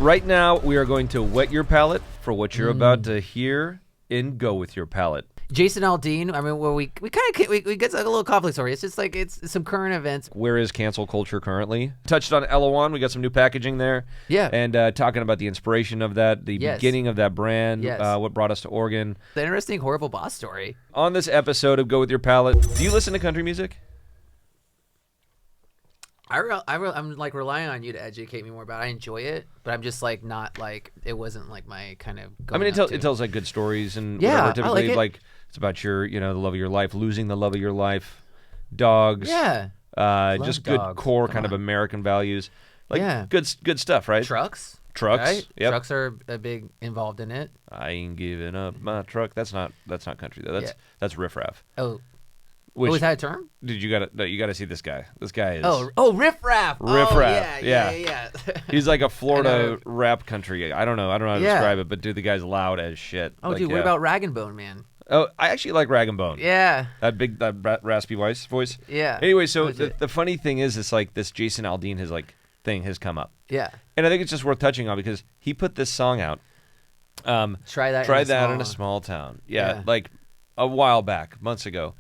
Right now, we are going to wet your palate for what you're about to hear in Go With Your Palate. Jason Aldean. I mean, well, we get a little conflict story. It's just like it's some current events. Where is cancel culture currently? Touched on Elouan. We got some new packaging there. Yeah. And talking about the inspiration of that, the beginning of that brand, what brought us to Oregon. The interesting horrible boss story. On this episode of Go With Your Palate, do you listen to country music? I'm like relying on you to educate me more about it. I enjoy it, but I'm just like not like it wasn't like my kind of. I mean, it tells like good stories and whatever. Typically, I like it. It's about your, the love of your life, losing the love of your life, dogs. Yeah. Just good core kind of American values. Like good stuff, right? Trucks. Right? Yep. Trucks are a big involved in it. I ain't giving up my truck. That's not country though. That's riffraff. Oh. Which, is that a term? Dude, you gotta see this guy. This guy is riffraff. Riffraff. Yeah. He's like a Florida rap country. I don't know how to describe it, but dude, the guy's loud as shit. Oh, dude, what about Rag and Bone Man? Oh, I actually like Rag and Bone. Yeah. That raspy voice. Yeah. Anyway, so the funny thing is, it's like this Jason Aldean thing has come up. Yeah. And I think it's just worth touching on because he put this song out. Try that in a small town. Yeah, like a while back, months ago.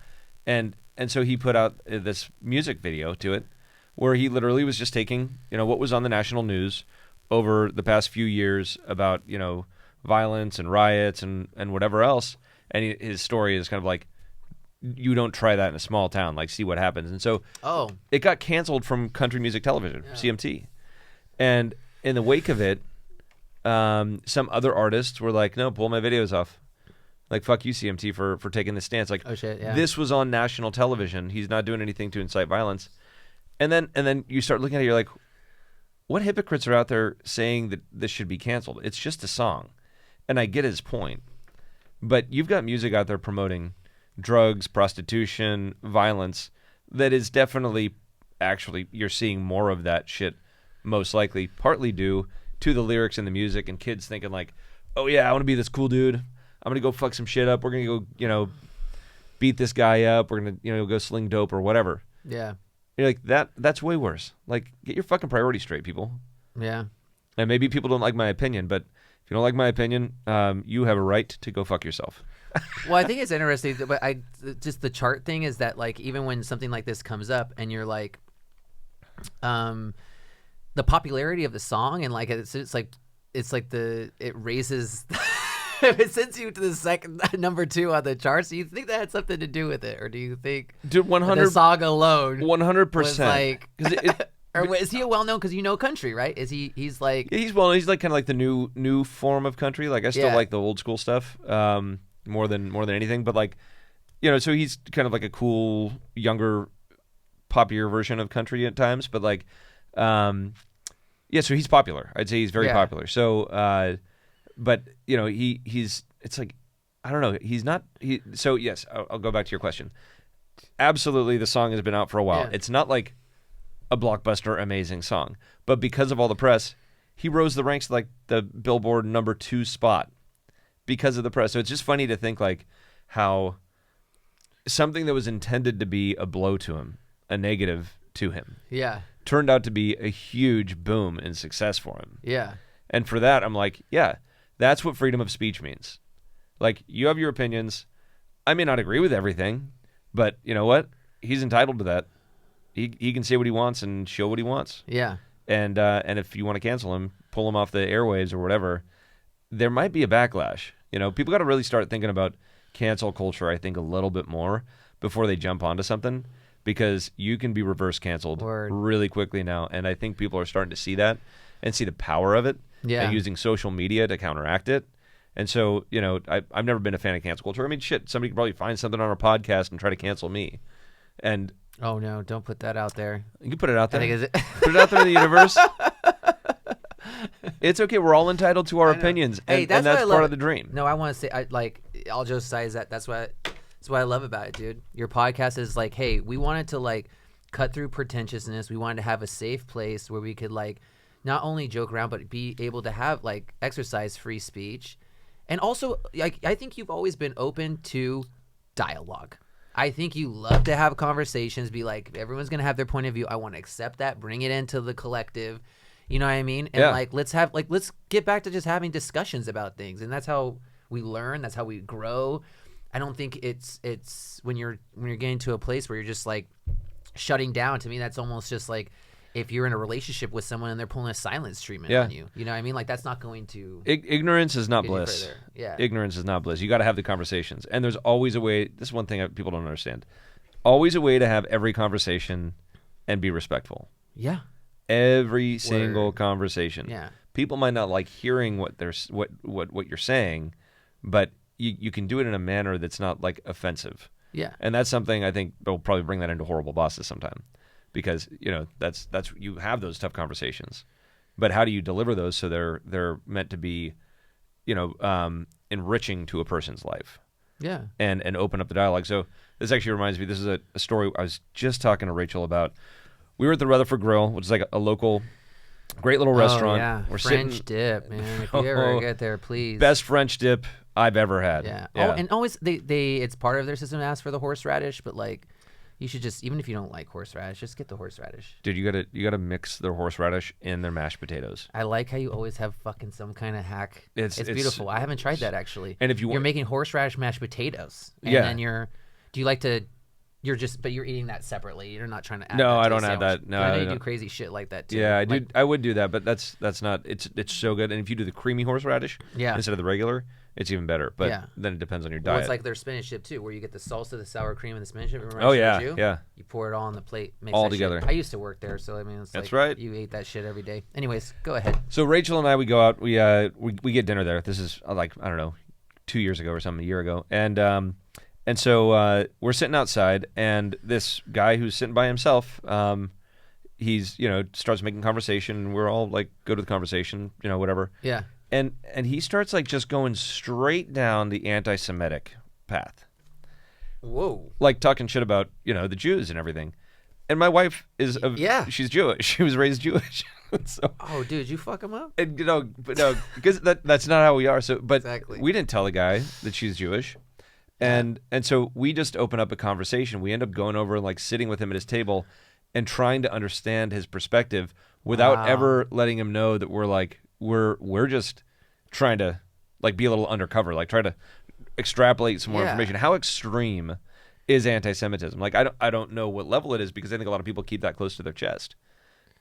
And so he put out this music video to it where he literally was just taking, what was on the national news over the past few years about, violence and riots and whatever else. And his story is kind of like, you don't try that in a small town, like see what happens. And so it got canceled from country music television, CMT. And in the wake of it, some other artists were like, no, pull my videos off. Like, fuck you, CMT, for taking this stance. Like, oh, shit, yeah. This was on national television. He's not doing anything to incite violence. And then you start looking at it, you're like, what hypocrites are out there saying that this should be canceled? It's just a song. And I get his point. But you've got music out there promoting drugs, prostitution, violence that is definitely, actually, you're seeing more of that shit, most likely, partly due to the lyrics and the music and kids thinking like, oh, yeah, I want to be this cool dude. I'm going to go fuck some shit up. We're going to go, beat this guy up. We're going to, go sling dope or whatever. Yeah. You're like, that's way worse. Like, get your fucking priorities straight, people. Yeah. And maybe people don't like my opinion, but if you don't like my opinion, you have a right to go fuck yourself. Well, I think it's interesting, but just the chart thing is that, like, even when something like this comes up and you're like, the popularity of the song and like it raises it sends you to the second number 2 on the charts. Do you think that had something to do with it, or do you think the song alone 100% was like or is he a well-known, because country, right? He's like he's like kind of like the new form of country. Like I still like the old school stuff more than anything, but like so he's kind of like a cool younger poppier version of country at times, but like so he's popular. I'd say he's very popular. So but he's it's like I don't know, he's not so yes, I'll go back to your question. Absolutely, the song has been out for a while. It's not like a blockbuster amazing song, but because of all the press, he rose the ranks to like the Billboard number 2 spot because of the press. So it's just funny to think like how something that was intended to be a blow to him, a negative to him, turned out to be a huge boom and success for him. And for that, I'm like, that's what freedom of speech means. Like, you have your opinions. I may not agree with everything, but you know what? He's entitled to that. He can say what he wants and show what he wants. And if you want to cancel him, pull him off the airwaves or whatever, there might be a backlash. People got to really start thinking about cancel culture, I think, a little bit more before they jump onto something, because you can be reverse canceled really quickly now. And I think people are starting to see that and see the power of it. And using social media to counteract it. And so, I've never been a fan of cancel culture. I mean, shit, somebody could probably find something on our podcast and try to cancel me. And oh no, don't put that out there. You can put it out there. Put it out there in the universe. It's okay. We're all entitled to our opinions, and that's part of the dream. No, I want to say, all jokes aside, that's what I love about it, dude. Your podcast is like, hey, we wanted to like cut through pretentiousness. We wanted to have a safe place where we could like not only joke around, but be able to have like exercise free speech. And also, like, I think you've always been open to dialogue. I think you love to have conversations, be like, everyone's going to have their point of view. I want to accept that, bring it into the collective. You know what I mean? And like let's get back to just having discussions about things, and that's how we learn. That's how we grow. I don't think it's when you're getting to a place where you're just like shutting down. To me, that's almost just like if you're in a relationship with someone and they're pulling a silence treatment on you. You know what I mean? Like that's not going to ignorance is not bliss. Yeah, ignorance is not bliss. You got to have the conversations, and there's always a way. This is one thing people don't understand. Always a way to have every conversation and be respectful. Yeah. Every single conversation. Yeah. People might not like hearing what you're saying, but you can do it in a manner that's not like offensive. Yeah. And that's something I think we'll probably bring that into Horrible Bosses sometime, because that's you have those tough conversations, but how do you deliver those so they're meant to be, enriching to a person's life. Yeah. And open up the dialogue. So this actually reminds me. This is a story I was just talking to Rachel about. We were at the Rutherford Grill, which is like a local, great little restaurant. Yeah, we're French dip, man. If you ever get there, please. Best French dip I've ever had. Yeah. Oh, and always they it's part of their system to ask for the horseradish, but like you should just, even if you don't like horseradish, just get the horseradish. Dude, you gotta mix their horseradish in their mashed potatoes. I like how you always have fucking some kind of hack. It's beautiful. I haven't tried that actually. And if you're making horseradish mashed potatoes, and then do you like to? But you're eating that separately. You're not trying to add No, that I to don't a add sandwich. that. No, I know I you don't. do crazy shit like that too. Yeah, I would do that, but that's not. It's so good. And if you do the creamy horseradish instead of the regular, it's even better. But then it depends on your diet. Well, it's like their spinach dip too, where you get the salsa, the sour cream, and the spinach dip. Remember yeah. You pour it all on the plate, makes all that together. Shit. I used to work there, so I mean, that's right. You ate that shit every day. Anyways, go ahead. So Rachel and I, we go out. We get dinner there. This is like, I don't know, 2 years ago or something, a year ago, and so we're sitting outside, and this guy who's sitting by himself, he's starts making conversation, and we're all like go to the conversation, whatever. Yeah. And he starts like just going straight down the anti-Semitic path. Whoa. Like talking shit about the Jews and everything. And my wife is she's Jewish. She was raised Jewish. So, oh, dude, you fuck him up? And but no, because that's not how we are. So, but exactly. We didn't tell the guy that she's Jewish. And so we just open up a conversation. We end up going over and like sitting with him at his table and trying to understand his perspective without ever letting him know that we're just trying to like be a little undercover, like try to extrapolate some more information. How extreme is anti-Semitism? Like I don't know what level it is, because I think a lot of people keep that close to their chest.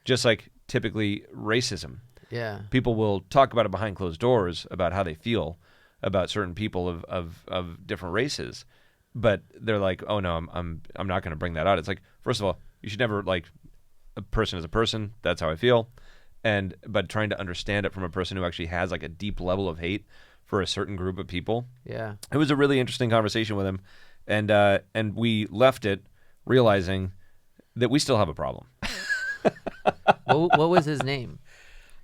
Just like typically racism. Yeah. People will talk about it behind closed doors about how they feel about certain people of different races, but they're like, oh no, I'm not going to bring that out. It's like, first of all, you should never, like, a person is a person. That's how I feel. But trying to understand it from a person who actually has like a deep level of hate for a certain group of people. Yeah. It was a really interesting conversation with him, and we left it realizing that we still have a problem. What was his name?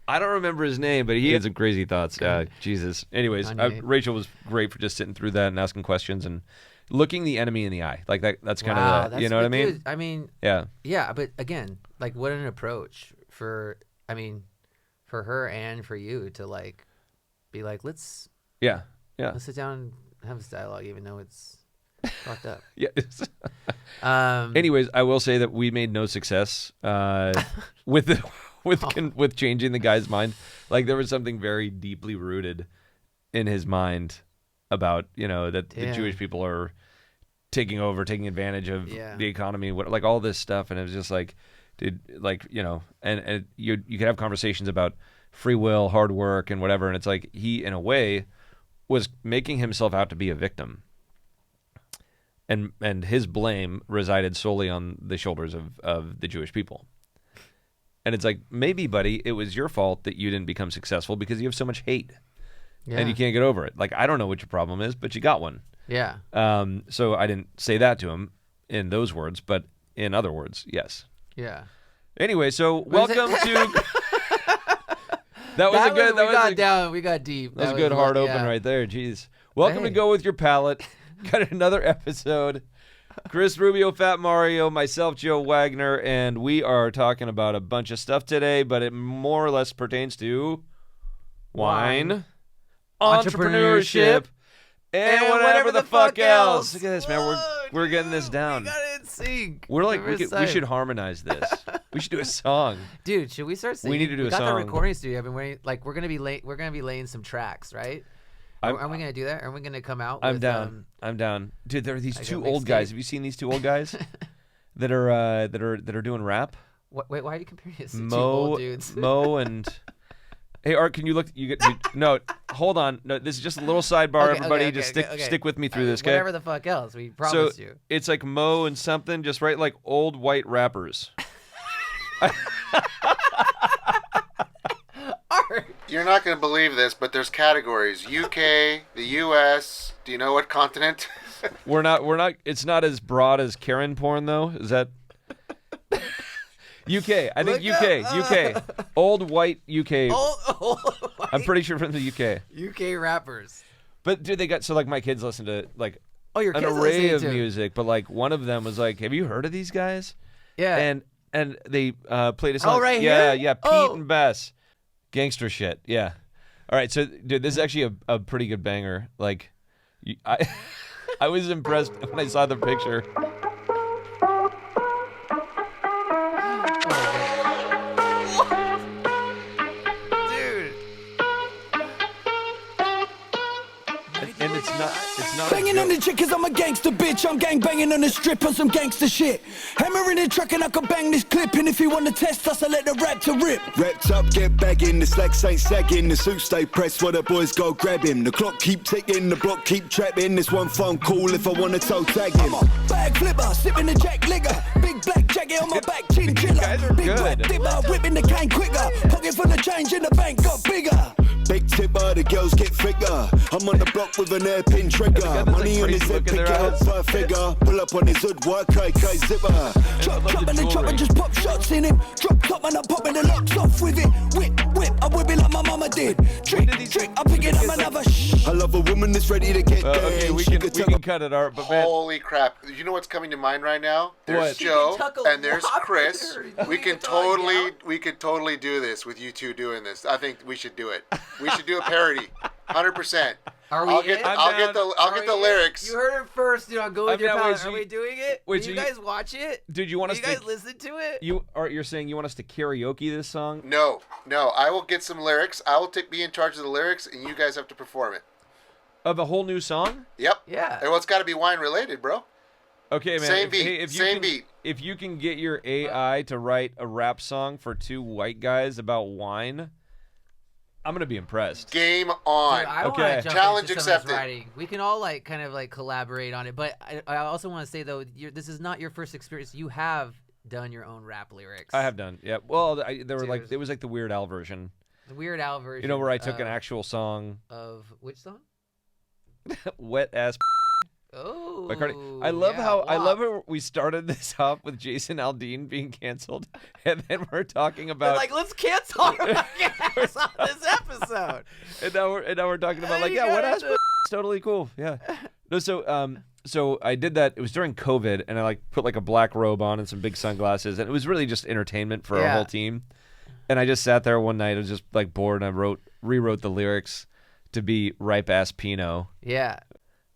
I don't remember his name, but he had some crazy thoughts. Jesus. Anyways, Rachel was great for just sitting through that and asking questions and looking the enemy in the eye. Like that's kind of you know what I mean? Dude, I mean, yeah. But again, like, what an approach for her and for you to like be like, let's sit down and have this dialogue, even though it's fucked up. Yes. Anyways, I will say that we made no success with changing the guy's mind. Like, there was something very deeply rooted in his mind about that the Jewish people are taking advantage of the economy, like all this stuff, and it was just like, dude, like and you could have conversations about free will, hard work, and whatever, and it's like he, in a way, was making himself out to be a victim. And his blame resided solely on the shoulders of the Jewish people. And it's like, maybe, buddy, it was your fault that you didn't become successful because you have so much hate. Yeah. And you can't get over it. Like, I don't know what your problem is, but you got one. Yeah. So I didn't say that to him in those words, but in other words, yes. Yeah. Anyway, so welcome to... That was a good... We got deep. That was a good hard open right there. Jeez. Welcome to Go With Your Palate. Got another episode. Chris Rubio, Fat Mario, myself, Joe Wagner, and we are talking about a bunch of stuff today, but it more or less pertains to wine, entrepreneurship, and whatever the fuck else. Look at this, man. We're getting this down. We got in sync. We're like we should harmonize this. We should do a song, dude. Should we start singing? We need to do a got song. The recording studio. I've been waiting. Like we're gonna be laying some tracks, right? Aren't we gonna do that? Aren't we gonna come out? I'm with, down. I'm down, dude. There are these two old guys. Have you seen these two old guys that are doing rap? Wait, why are you comparing this to two old dudes? Mo and. Hey Art, can you look? No, hold on. No, this is just a little sidebar. Everybody, just stick with me through this, okay? Whatever the fuck else, we promised you. It's like Mo and something. Just write like old white rappers. Art. You're not going to believe this, but there's categories: UK, the US. Do you know what continent? We're not. It's not as broad as Karen porn, though. Is that? UK. I think UK. Old white UK. Old white. I'm pretty sure from the UK. UK rappers. But dude, they got so like my kids listen to like your an kids array of to music, but like one of them was like, "Have you heard of these guys?" Yeah. And they played a song. right here? Yeah. Pete and Bess. Gangster shit. Yeah. All right, so dude, this is actually a pretty good banger. Like, I was impressed when I saw the picture. And it's not banging on the chick cause I'm a gangster bitch. I'm gang banging on the strip on some gangster shit. Hammer in the truck and I can bang this clip. And if you want to test us, I let the rap to rip. Wrapped up, get bagging, the slacks ain't sagging. The suit stay pressed while the boys go grab him. The clock keep ticking, the block keep trapping. This one phone call if I want to toe tag him. I'm a bag flipper, sipping the jack ligger. Big black jacket on my back, chinchilla. Big black dipper, whipping the cane quicker. Pocket full of change in the bank got bigger. Big tipper, the girls get thicker. I'm on the block with an airpin trigger. Money on his head, pick it up for a figure. Pull up on his hood, work, zipper. Chop and the chopper just pop shots in him. Drop top and I'm popping the locks off with it. Whip, I whip it like my mama did. Trick, I pick it up another I love a woman that's ready to get there. Okay, we can cut it, Art. But man, holy crap! You know what's coming to mind right now? There's Joe and there's Chris. We could totally do this with you two doing this. I think we should do it. We should do a parody, 100%. I'll get the lyrics. You heard it first, dude. On Go With Your Palate. Are we doing it? Wait, Will you guys watch it? Dude, you want us to? You guys listen to it? You're saying you want us to karaoke this song? No. I will get some lyrics. I will be in charge of the lyrics, and you guys have to perform it. Of a whole new song? Yep. Yeah. Well, it's got to be wine related, bro. Okay, man. Same beat. Same beat. If you can get your AI to write a rap song for two white guys about wine, I'm gonna be impressed. Game on. Dude, I okay. jump Challenge into some of accepted. this writing. We can all kind of collaborate on it, but I also want to say though, this is not your first experience. You have done your own rap lyrics. I have done. Yeah. Well, there were it was like the Weird Al version. The Weird Al version. You know, where I took an actual song of which song? Wet Ass. Oh, by Cardi. I love how we started this off with Jason Aldean being canceled, and then we're talking about let's cancel our podcast on this episode. and now we're talking about Wet Ass. It's totally cool. Yeah. No, so I did that. It was during COVID, and I put a black robe on and some big sunglasses, and it was really just entertainment for our whole team. And I just sat there one night. I was just bored, and I rewrote the lyrics to be Ripe Ass Pinot. Yeah.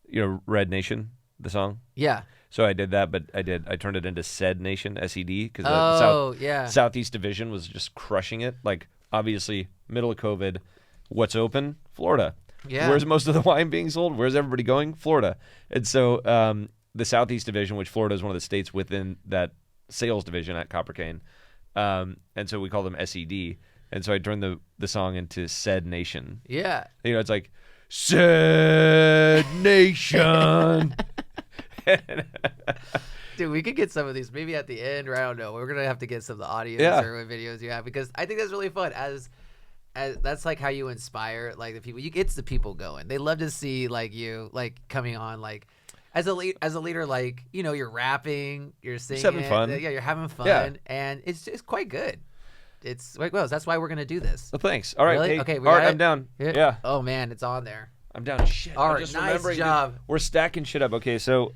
You know, Red Nation, the song? Yeah. So I did that, but I turned it into Sed Nation, S-E-D, because the Southeast Division was just crushing it. Obviously, middle of COVID, what's open? Florida. Yeah. Where's most of the wine being sold? Where's everybody going? Florida. And so the Southeast Division, which Florida is one of the states within that sales division at Copper Cane, and so we call them SED. And so I turned the song into Sed Nation. Yeah. You know, it's like, Sad Nation. Dude, we could get some of these maybe at the end, or I don't know. We're gonna have to get some of the audios or videos you have, because I think that's really fun. As that's how you inspire the people. It's the people going. They love to see you coming on as a leader. You're rapping, you're singing, having fun. Yeah, you're having fun, and it's quite good. It's that's why we're gonna do this. Well, thanks. All right, really? hey, okay, all right, I'm down. Yeah. Oh man, it's on there. I'm down. Shit. All I'm right, just nice remembering job. We're stacking shit up. Okay, so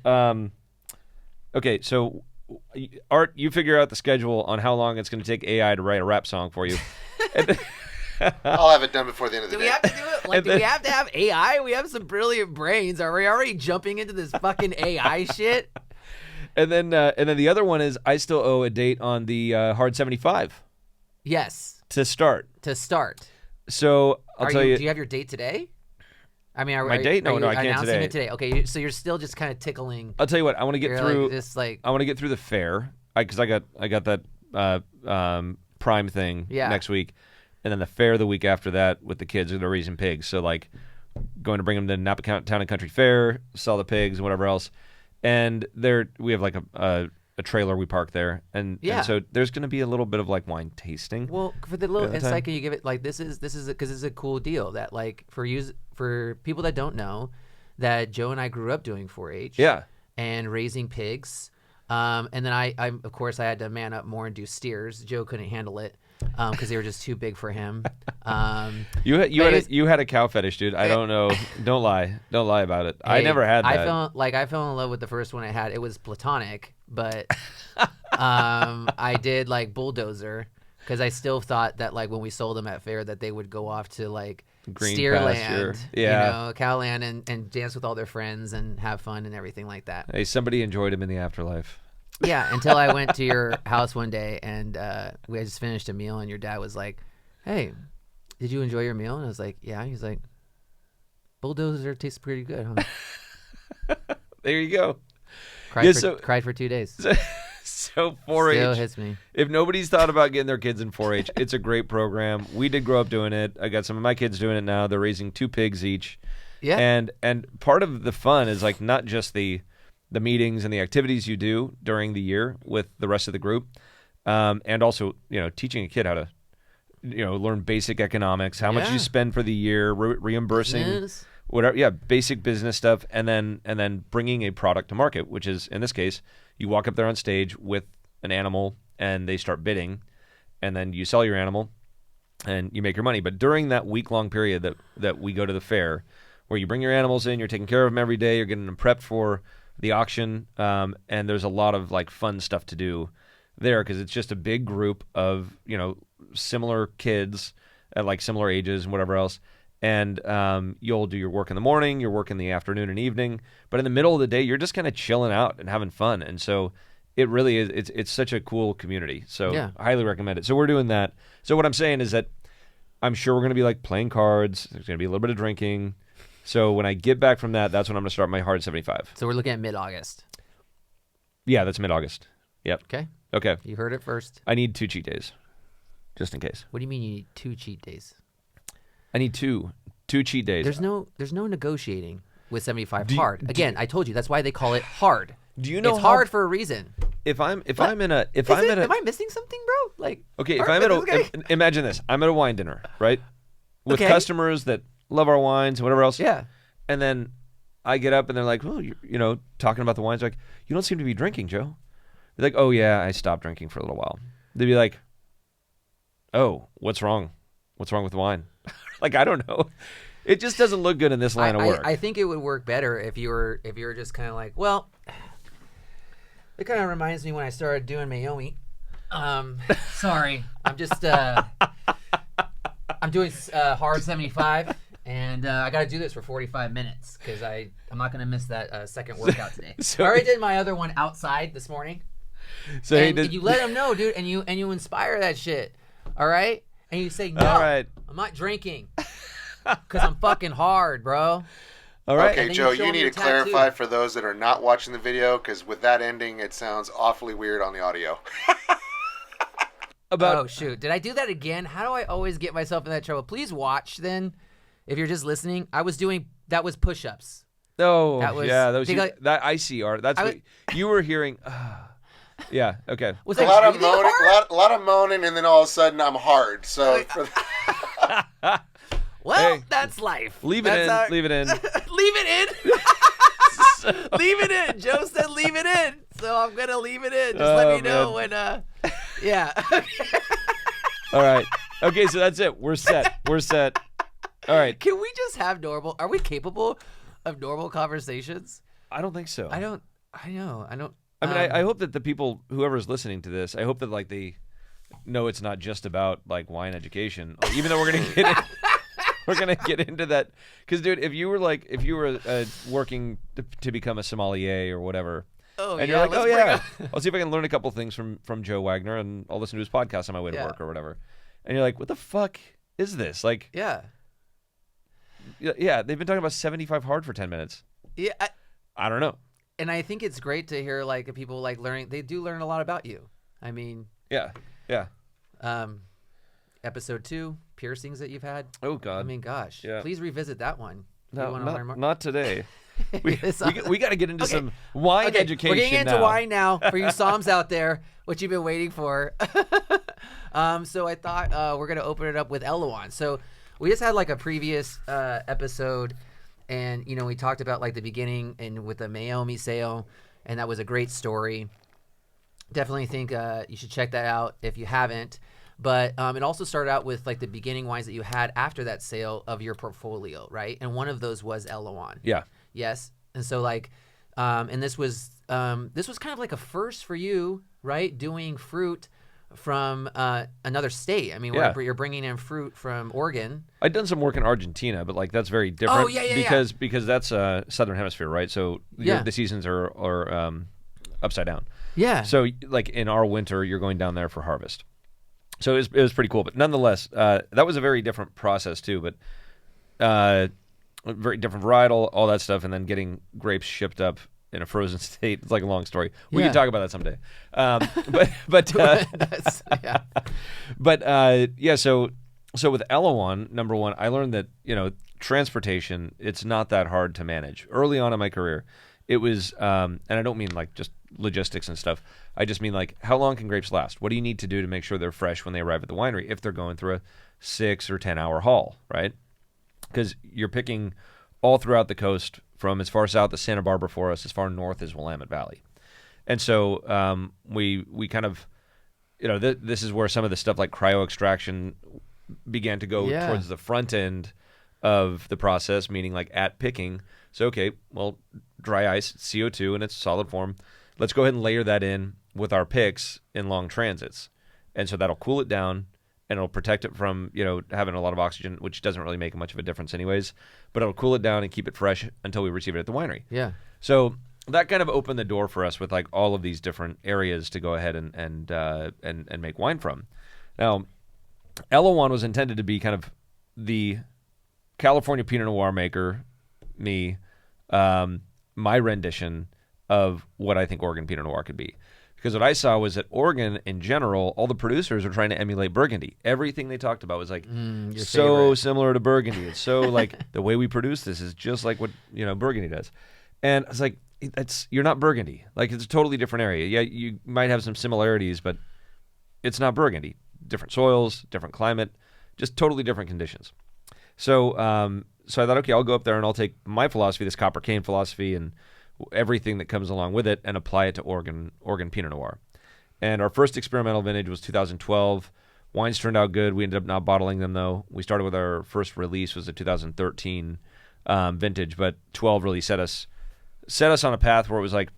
Art, you figure out the schedule on how long it's going to take AI to write a rap song for you. I'll have it done before the end of the day. Do we have to do it? Do we have to have AI? We have some brilliant brains. Are we already jumping into this fucking AI shit? And then the other one is I still owe a date on the hard 75. Yes. To start. So I'll tell you. Do you have your date today? I mean, my date? No, I can't today. today. Okay, so you're still just kind of tickling. I'll tell you what. I want to get through. I want to get through the fair because I got that Prime thing next week, and then the fair the week after that with the kids that are raising pigs. So like going to bring them to Napa Town and Country Fair, sell the pigs and whatever else. And we have like a trailer we park there, and so there's going to be a little bit of like wine tasting. Well, for the little insight, can you give it like this is because it's a cool deal that like for people that don't know that Joe and I grew up doing 4-H, and raising pigs, and then I of course I had to man up more and do steers. Joe couldn't handle it because they were just too big for him. You had a cow fetish, dude. I don't know. Don't lie about it. Hey, I never had that. I fell in love with the first one I had. It was platonic, but I did like bulldozer because I still thought that like when we sold them at fair that they would go off to like green steer pasture. land, cow land, and dance with all their friends and have fun and everything like that. Hey, somebody enjoyed him in the afterlife. Yeah, until I went to your house one day and we had just finished a meal and your dad was like, "Hey, did you enjoy your meal?" And I was like, "Yeah." He's like, "Bulldozer tastes pretty good, huh?" There you go. Cried for 2 days. So 4-H still hits me. If nobody's thought about getting their kids in 4-H, it's a great program. We did grow up doing it. I got some of my kids doing it now. They're raising 2 pigs each. Yeah. And part of the fun is like not just the meetings and the activities you do during the year with the rest of the group, and also teaching a kid how to learn basic economics, how much you spend for the year, reimbursing. Business. Whatever, basic business stuff, and then bringing a product to market, which is in this case, you walk up there on stage with an animal and they start bidding, and then you sell your animal and you make your money. But during that week-long period that we go to the fair, where you bring your animals in, you're taking care of them every day, you're getting them prepped for the auction, and there's a lot of like fun stuff to do there because it's just a big group of similar kids at like similar ages and whatever else. And you'll do your work in the morning, your work in the afternoon and evening, but in the middle of the day, you're just kind of chilling out and having fun. And so it really is, it's such a cool community. So I highly recommend it. So we're doing that. So what I'm saying is that I'm sure we're going to be like playing cards. There's going to be a little bit of drinking. So when I get back from that, that's when I'm going to start my hard 75. So we're looking at mid-August. Yeah, that's mid-August. Yep. Okay. You heard it first. I need 2 cheat days, just in case. What do you mean you need 2 cheat days? I need two cheat days. There's no negotiating with 75 hard. Again, I told you that's why they call it hard. Do you know it's hard for a reason? Am I missing something, bro? Like okay, imagine this. I'm at a wine dinner, right? With customers that love our wines and whatever else. Yeah. And then I get up and they're like, "Well, you're talking about the wines." They're like, "You don't seem to be drinking, Joe." They're like, "Oh yeah, I stopped drinking for a little while." They'd be like, "Oh, what's wrong? What's wrong with the wine?" Like, I don't know. It just doesn't look good in this line of work. I think it would work better if you were just kind of like, well, it kind of reminds me when I started doing Mayomi. Sorry, I'm just I'm doing hard 75, and I got to do this for 45 minutes because I'm not gonna miss that second workout today. I already did my other one outside this morning. So you let them know, dude, and you inspire that shit. All right. And you say, no, I'm not drinking because I'm fucking hard, bro. All right. Okay, Joe, you need to clarify for those that are not watching the video because with that ending, it sounds awfully weird on the audio. Oh, shoot. Did I do that again? How do I always get myself in that trouble? Please watch then. If you're just listening, that was push-ups. Oh, that ICR. That's what you were hearing. Yeah. Okay. Was a lot of moaning, a lot of moaning, and then all of a sudden I'm hard. So, that's life. Leave it in. Leave it in. Leave it in. Leave it in. Joe said leave it in, so I'm gonna leave it in. Just let me know when. Yeah. All right. Okay. So that's it. We're set. All right. Can we just have normal? Are we capable of normal conversations? I don't think so. I know. I mean, I hope that the people, whoever's listening to this, I hope that like they know it's not just about like wine education. Even though we're gonna get into that, because dude, if you were working to become a sommelier or whatever, And you're like, oh yeah, I'll see if I can learn a couple things from Joe Wagner, and I'll listen to his podcast on my way to work or whatever. And you're like, what the fuck is this? Like, yeah, they've been talking about 75 hard for 10 minutes. Yeah, I don't know. And I think it's great to hear like people like learning. They do learn a lot about you. I mean, yeah. Episode 2, piercings that you've had. Oh God. I mean, gosh. Yeah. Please revisit that one. No, not today. we got to get into some wine education. We're getting into wine now for you Psalms out there, what you've been waiting for. So I thought we're gonna open it up with Elouan. So we just had like a previous episode, and we talked about like the beginning and with the Mayomi sale, and that was a great story. Definitely think you should check that out if you haven't. But it also started out with like the beginning wines that you had after that sale of your portfolio, right? And one of those was Elouan. Yeah. Yes. And so like, and this was kind of like a first for you, right? Doing fruit from another state. I mean, you're bringing in fruit from Oregon. I'd done some work in Argentina, but like that's very different. Oh yeah. Because that's Southern Hemisphere, right? So the seasons are upside down. Yeah. So like in our winter, you're going down there for harvest. So it was pretty cool, but nonetheless, that was a very different process too. But very different varietal, all that stuff, and then getting grapes shipped up in a frozen state. It's like a long story. We can talk about that someday. So with Elouan, number one, I learned that transportation, it's not that hard to manage. Early on in my career, it was, and I don't mean like just logistics and stuff. I just mean like, how long can grapes last? What do you need to do to make sure they're fresh when they arrive at the winery if they're going through a 6 or 10 hour haul, right? Because you're picking all throughout the coast from as far south as Santa Barbara for us, as far north as Willamette Valley. And so we kind of, this is where some of the stuff like cryo extraction began to go towards the front end of the process, meaning like at picking. So, okay, well, dry ice, CO2 in its solid form. Let's go ahead and layer that in with our picks in long transits. And so that'll cool it down, and it'll protect it from, having a lot of oxygen, which doesn't really make much of a difference anyways. But it'll cool it down and keep it fresh until we receive it at the winery. Yeah. So that kind of opened the door for us with like all of these different areas to go ahead and make wine from. Now, Elouan was intended to be kind of the California Pinot Noir maker, my rendition of what I think Oregon Pinot Noir could be. Because what I saw was that Oregon, in general, all the producers are trying to emulate Burgundy. Everything they talked about was like so similar to Burgundy. It's so like the way we produce this is just like what Burgundy does. And I was like, you're not Burgundy. Like it's a totally different area. Yeah, you might have some similarities, but it's not Burgundy. Different soils, different climate, just totally different conditions. So I thought, okay, I'll go up there and I'll take my philosophy, this copper cane philosophy, and everything that comes along with it, and apply it to Oregon Pinot Noir. And our first experimental vintage was 2012. Wines turned out good. We ended up not bottling them though. We started with our first release was a 2013 vintage, but 12 really set us on a path where it was like,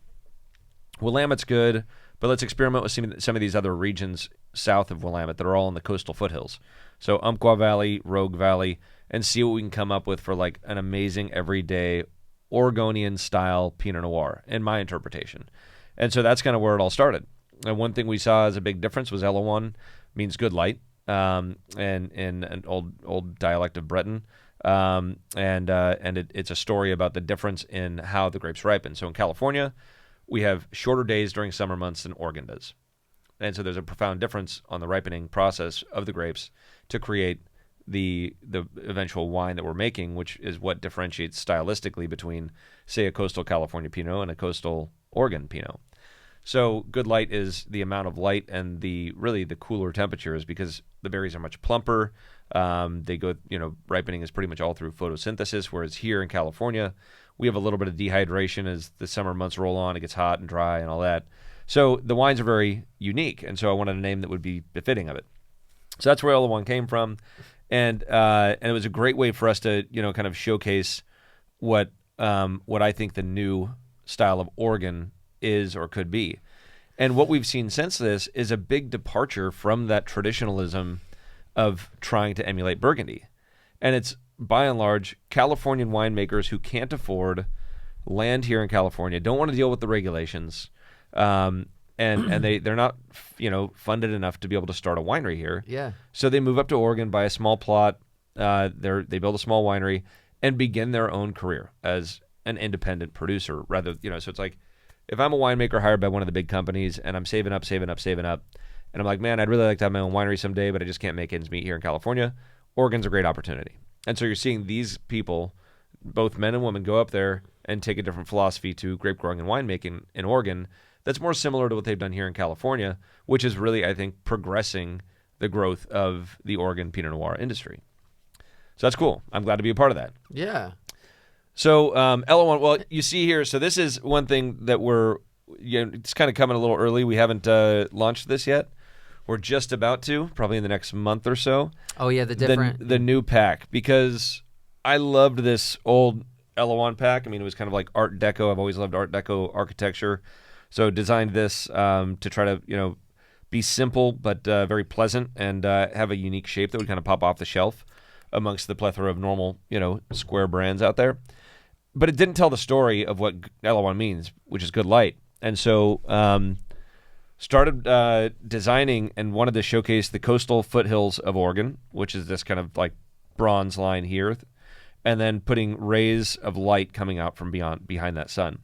Willamette's good, but let's experiment with some of these other regions south of Willamette that are all in the coastal foothills. So Umpqua Valley, Rogue Valley, and see what we can come up with for like an amazing everyday Oregonian style Pinot Noir, in my interpretation. And so that's kind of where it all started. And one thing we saw as a big difference was Elouan means good light, and in an old dialect of Breton. It's a story about the difference in how the grapes ripen. So in California, we have shorter days during summer months than Oregon does. And so there's a profound difference on the ripening process of the grapes to create the eventual wine that we're making, which is what differentiates stylistically between, say, a coastal California Pinot and a coastal Oregon Pinot. So good light is the amount of light and the cooler temperatures, because the berries are much plumper. They go, ripening is pretty much all through photosynthesis, whereas here in California, we have a little bit of dehydration as the summer months roll on. It gets hot and dry and all that. So the wines are very unique, and so I wanted a name that would be befitting of it. So that's where Elouan came from. And it was a great way for us to, kind of showcase what I think the new style of Oregon is or could be. And what we've seen since this is a big departure from that traditionalism of trying to emulate Burgundy. And it's, by and large, Californian winemakers who can't afford land here in California, don't want to deal with the regulations, and they're not funded enough to be able to start a winery here. Yeah. So they move up to Oregon, buy a small plot. They build a small winery and begin their own career as an independent producer. Rather, so it's like if I'm a winemaker hired by one of the big companies and I'm saving up, and I'm like, man, I'd really like to have my own winery someday, but I just can't make ends meet here in California. Oregon's a great opportunity. And so you're seeing these people, both men and women, go up there and take a different philosophy to grape growing and winemaking in Oregon that's more similar to what they've done here in California, which is really, I think, progressing the growth of the Oregon Pinot Noir industry. So that's cool. I'm glad to be a part of that. Yeah. So Elouan, well, you see here, so this is one thing that it's kind of coming a little early. We haven't launched this yet. We're just about to, probably in the next month or so. Oh, yeah, the new pack, because I loved this old Elouan pack. I mean, it was kind of like Art Deco. I've always loved Art Deco architecture. So designed this to try to, be simple but very pleasant and have a unique shape that would kind of pop off the shelf amongst the plethora of normal, square brands out there. But it didn't tell the story of what Elouan means, which is good light. And so started designing and wanted to showcase the coastal foothills of Oregon, which is this kind of like bronze line here, and then putting rays of light coming out from behind that sun.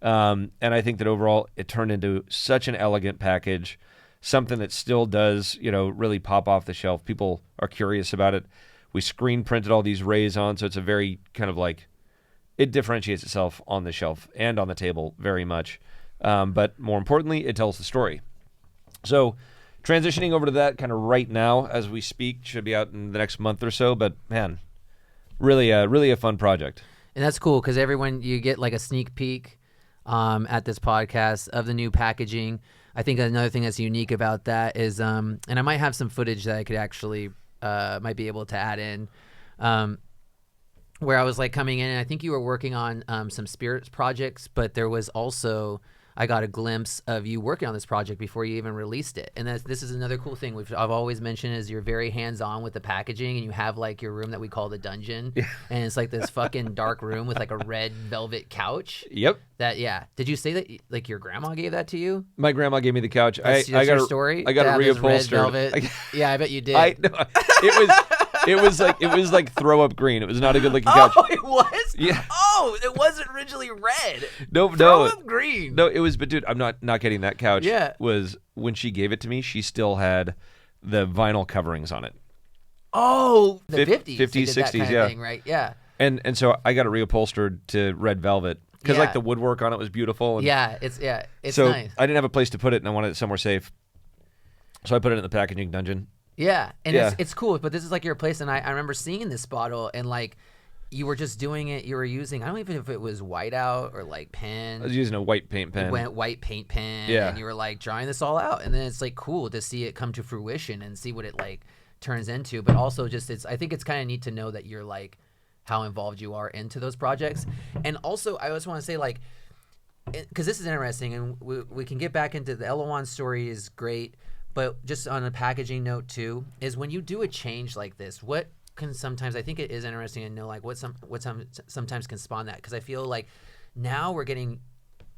And I think that overall it turned into such an elegant package, something that still does, really pop off the shelf. People are curious about it. We screen printed all these rays on, so it's a very kind of like, it differentiates itself on the shelf and on the table very much. But more importantly, it tells the story. So transitioning over to that kind of right now as we speak, should be out in the next month or so. But man, really a fun project. And that's cool because you get like a sneak peek at this podcast of the new packaging. I think another thing that's unique about that is, and I might have some footage that I could actually might be able to add in, where I was like coming in and I think you were working on some spirits projects, but there was also, I got a glimpse of you working on this project before you even released it. And this is another cool thing I've always mentioned is you're very hands-on with the packaging, and you have like your room that we call the dungeon. Yeah. And it's like this fucking dark room with like a red velvet couch. Yep. Did you say that like your grandma gave that to you? My grandma gave me the couch. That's your story? I got it reupholstered. Yeah, I bet you did. It was like throw up green. It was not a good looking couch. Oh, it was? Yeah. Oh, it wasn't originally red. No. Throw up green. No, it was, but dude, I'm not kidding. That couch Yeah. was, when she gave it to me, she still had the vinyl coverings on it. Oh, the 50s. 50s, 60s, kind yeah. of thing, right? Yeah. And so I got it reupholstered to red velvet because like the woodwork on it was beautiful. And it's so nice. I didn't have a place to put it, and I wanted it somewhere safe. So I put it in the packaging dungeon. Yeah, and it's cool, but this is like your place, and I remember seeing this bottle, and like you were just doing it. You were using, I don't even know if it was whiteout or like pen. I was using a white paint pen. White paint pen. Yeah. And you were like drawing this all out, and then it's like cool to see it come to fruition and see what it like turns into. But also just I think it's kind of neat to know that you're like how involved you are into those projects. And also I just want to say like, because this is interesting, and we can get back into the Elouan story is great. But just on a packaging note too, is when you do a change like this, what can sometimes, I think it is interesting to know like what sometimes can spawn that, because I feel like now we're getting,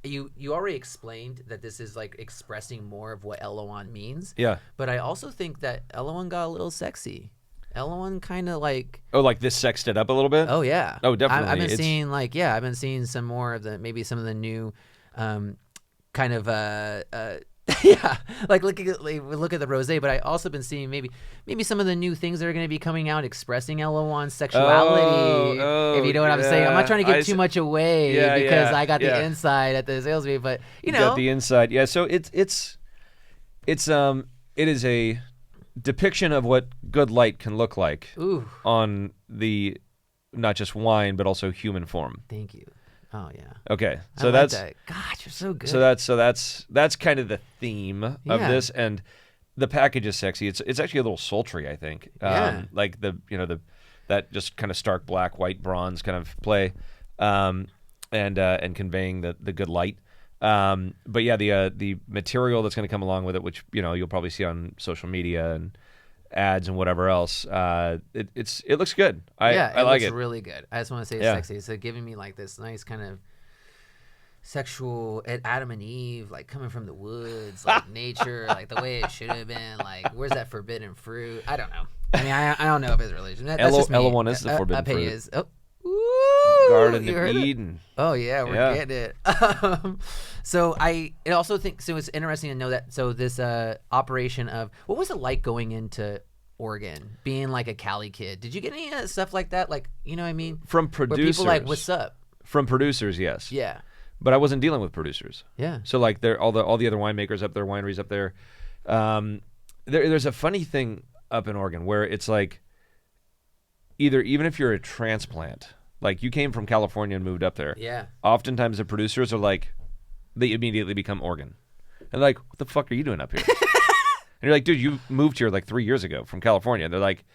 you already explained that this is like expressing more of what Elouan means. Yeah. But I also think that Elouan got a little sexy. Elouan kind of like, like this sexed it up a little bit. Oh yeah. Oh definitely. I've been seeing some more of some of the new kind of yeah, like look at the rosé, but I also been seeing maybe some of the new things that are going to be coming out expressing Elouan's sexuality. If you know what I'm saying, I'm not trying to give too much away because I got the inside at the sales meeting, but you know, got the inside. Yeah, so it is a depiction of what good light can look like on the not just wine but also human form. Thank you. Oh yeah. Okay, so that's that. God, you're so good. So that's kind of the theme of this, and the package is sexy. It's actually a little sultry, I think. Like that just kind of stark black, white, bronze kind of play, and conveying the good light. But yeah, the material that's going to come along with it, which you'll probably see on social media and ads and whatever else, it looks good. I like it. It looks really good. I just want to say it's sexy. It's giving me like this nice kind of sexual at Adam and Eve, like coming from the woods, like nature, like the way it should have been. Like, where's that forbidden fruit? I don't know. I mean, I don't know if it's religion. That's just me. Elouan is the forbidden fruit. Is. Oh. Ooh, Garden of Eden. Oh yeah, we're getting it. So I also think so. It's interesting to know that. So this operation of what was it like going into Oregon, being like a Cali kid? Did you get any stuff like that? Like, you know what I mean? From producers. Where people like, what's up? From producers, yes. Yeah. But I wasn't dealing with producers. Yeah. So like all the other winemakers up there, wineries up there. There's a funny thing up in Oregon where it's like even if you're a transplant, like you came from California and moved up there. Yeah. Oftentimes the producers are like, they immediately become Oregon. And like, what the fuck are you doing up here? And you're like, dude, you moved here like 3 years ago from California. And they're like,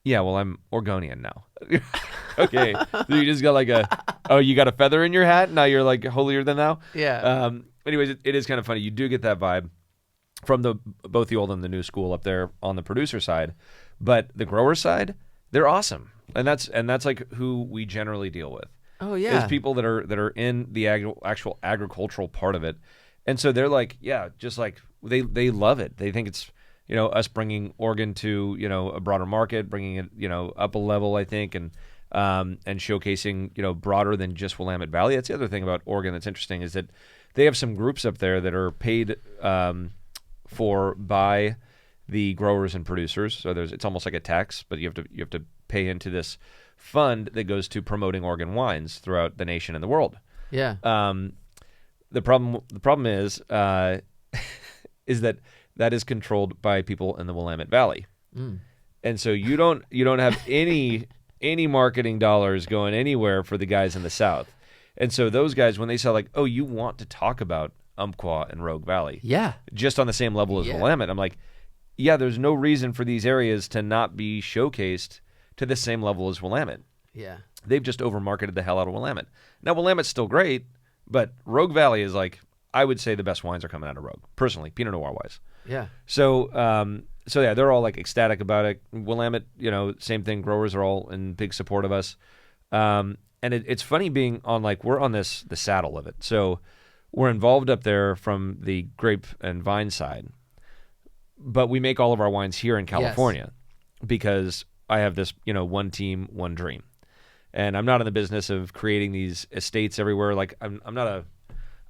yeah, well, I'm Oregonian now. Okay. So you just got like you got a feather in your hat? Now you're like holier than thou? Yeah. Anyways, it is kind of funny. You do get that vibe from both the old and the new school up there on the producer side. But the grower side, they're awesome. And that's like who we generally deal with. Oh yeah. Is people that are in the actual agricultural part of it. And so they're like, yeah, just like they love it. They think it's, us bringing Oregon to, a broader market, bringing it, up a level, I think, and showcasing, broader than just Willamette Valley. That's the other thing about Oregon that's interesting is that they have some groups up there that are paid by the growers and producers. So it's almost like a tax, but you have to pay into this fund that goes to promoting Oregon wines throughout the nation and the world. Yeah. The problem is that is controlled by people in the Willamette Valley, and so you don't have any marketing dollars going anywhere for the guys in the South, and so those guys, when they say like, oh, you want to talk about Umpqua and Rogue Valley, yeah, just on the same level as Willamette, I'm like, yeah, there's no reason for these areas to not be showcased to the same level as Willamette. Yeah, they've just over-marketed the hell out of Willamette. Now Willamette's still great, but Rogue Valley is like, I would say the best wines are coming out of Rogue, personally, Pinot Noir wise. Yeah. So yeah, they're all like ecstatic about it. Willamette, same thing. Growers are all in big support of us. And it's funny being on we're on the saddle of it. So we're involved up there from the grape and vine side, but we make all of our wines here in California because I have this, one team, one dream. And I'm not in the business of creating these estates everywhere. Like I'm not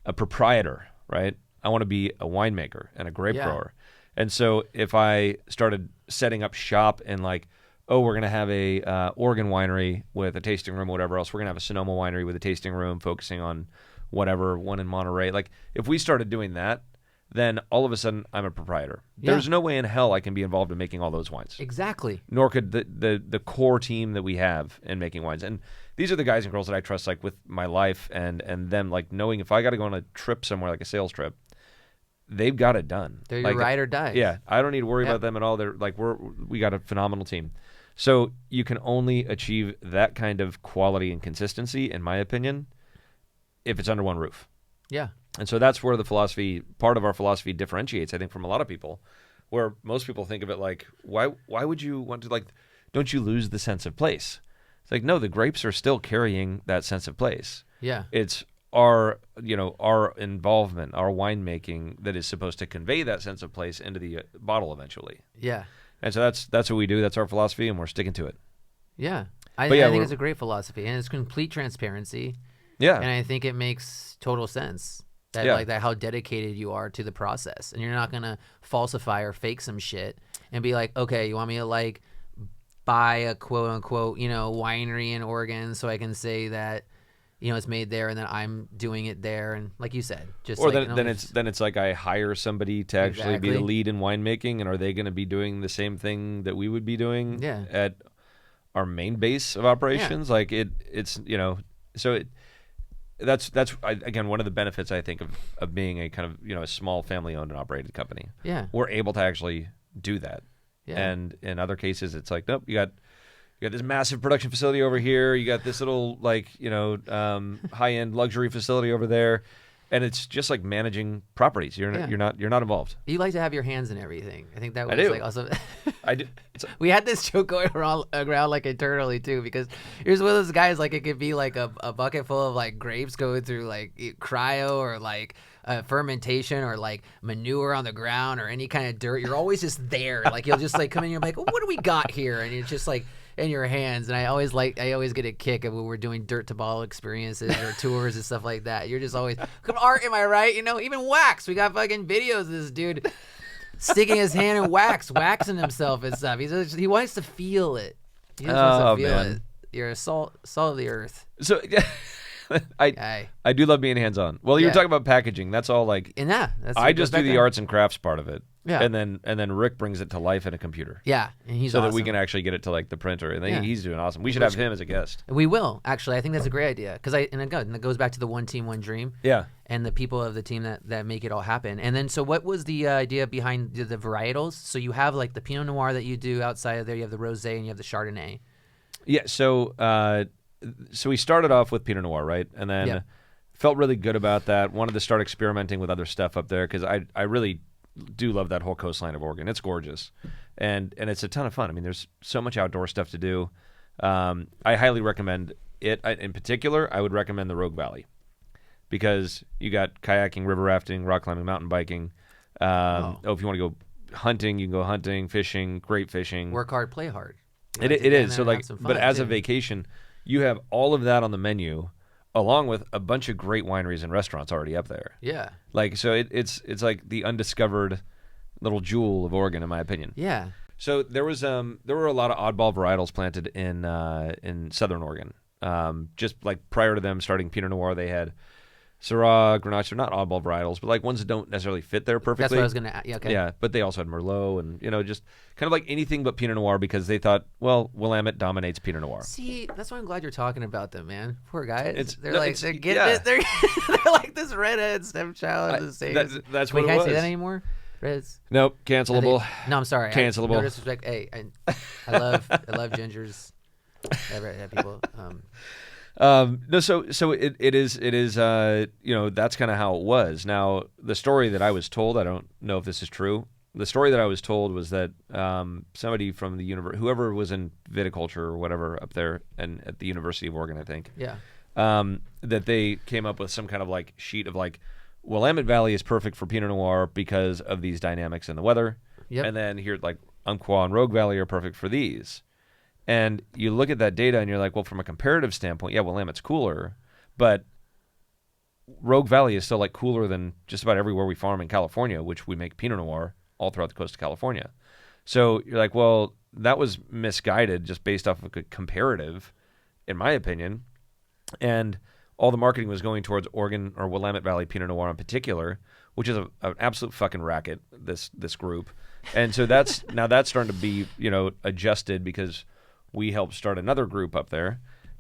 a proprietor, right? I want to be a winemaker and a grape grower. And so if I started setting up shop and we're going to have a Oregon winery with a tasting room or whatever else, we're going to have a Sonoma winery with a tasting room focusing on whatever, one in Monterey. Like if we started doing that, then all of a sudden I'm a proprietor. Yeah. There's no way in hell I can be involved in making all those wines. Exactly. Nor could the core team that we have in making wines. And these are the guys and girls that I trust with my life and them knowing if I got to go on a trip somewhere like a sales trip, they've got it done. They're your ride or die. Yeah. I don't need to worry about them at all. They're we got a phenomenal team. So you can only achieve that kind of quality and consistency, in my opinion, if it's under one roof. Yeah. And so that's where part of our philosophy differentiates, I think, from a lot of people, where most people think of it like, why would you want to, don't you lose the sense of place? It's like, no, the grapes are still carrying that sense of place. Yeah. It's our involvement, our winemaking that is supposed to convey that sense of place into the bottle eventually. Yeah. And so that's what we do. That's our philosophy, and we're sticking to it. Yeah. I think it's a great philosophy, and it's complete transparency. Yeah. And I think it makes total sense. That how dedicated you are to the process, and you're not gonna falsify or fake some shit and be like, okay, you want me to buy a quote unquote winery in Oregon so I can say that it's made there and that I'm doing it there, and like you said, just or then it's like I hire somebody to actually be the lead in winemaking, and are they going to be doing the same thing that we would be doing at our main base of operations? That's again one of the benefits I think of being a kind of a small family owned and operated company. Yeah, we're able to actually do that. Yeah. And in other cases, it's like, nope, you got this massive production facility over here. You got this little high end luxury facility over there, And it's just like managing properties. You're not involved. You like to have your hands in everything. I think that was like also. I do. We had this joke going around like internally too, because here's one of those guys, like it could be like a bucket full of like grapes going through like cryo or like fermentation or like manure on the ground or any kind of dirt. You're always just there. Like you'll just like come in. You're like, what do we got here? And it's just like in your hands. And I always get a kick of when we're doing dirt to bottle experiences or tours and stuff like that. You're just always art. Am I right? You know, even wax. We got fucking videos of this dude sticking his hand in waxing himself and stuff. He wants to feel it. He just wants to feel it. You're a salt of the earth. So I do love being hands-on. Well, you were talking about packaging. That's all like. And I just do the there. arts and crafts part of it. Yeah. And then Rick brings it to life in a computer. Yeah, and he's so awesome. that we can actually get it to like the printer, and he's doing awesome. We should have him as a guest. We will actually. I think that's a great idea because it goes back to the one team, one dream. Yeah. And the people of the team that make it all happen. And then, so what was the idea behind the varietals? So you have like the Pinot Noir that you do outside of there. You have the Rosé and you have the Chardonnay. Yeah. So we started off with Pinot Noir, right? And then felt really good about that. Wanted to start experimenting with other stuff up there because I really do love that whole coastline of Oregon. It's gorgeous, and it's a ton of fun. I mean, there's so much outdoor stuff to do. I highly recommend it. In particular, I would recommend the Rogue Valley because you got kayaking, river rafting, rock climbing, mountain biking. If you want to go hunting, you can go hunting, fishing, great fishing. Work hard, play hard. It is. So like, but as a vacation, you have all of that on the menu, along with a bunch of great wineries and restaurants already up there. Yeah. Like, so it's like the undiscovered little jewel of Oregon, in my opinion. Yeah. So there were a lot of oddball varietals planted in Southern Oregon. Just like prior to them starting Pinot Noir, they had Syrah, Grenache. They're not oddball varietals, but like ones that don't necessarily fit there perfectly. That's what I was gonna. Yeah. Okay. Yeah, but they also had Merlot and just kind of like anything but Pinot Noir because they thought, well, Willamette dominates Pinot Noir. See, that's why I'm glad you're talking about them, man. Poor guys. They're getting it. They're like this redhead stepchild of the state. That's what it was. Can't say that anymore. Reds. Nope, cancelable. No, I'm sorry. Cancelable. No disrespect. Hey, I love gingers. People. No, so it is that's kind of how it was. Now the story that I was told, I don't know if this is true. The story that I was told was that somebody from the whoever was in viticulture or whatever up there and at the University of Oregon, I think. Yeah. That they came up with some kind of like sheet of like, Willamette Valley is perfect for Pinot Noir because of these dynamics in the weather. Yep. And then here like Umpqua and Rogue Valley are perfect for these. And you look at that data and you're like, well, from a comparative standpoint, yeah, Willamette's cooler, but Rogue Valley is still like cooler than just about everywhere we farm in California, which we make Pinot Noir all throughout the coast of California. So you're like, well, that was misguided just based off of a comparative, in my opinion. And all the marketing was going towards Oregon or Willamette Valley Pinot Noir in particular, which is an absolute fucking racket, this group. And so that's starting to be, adjusted because we helped start another group up there.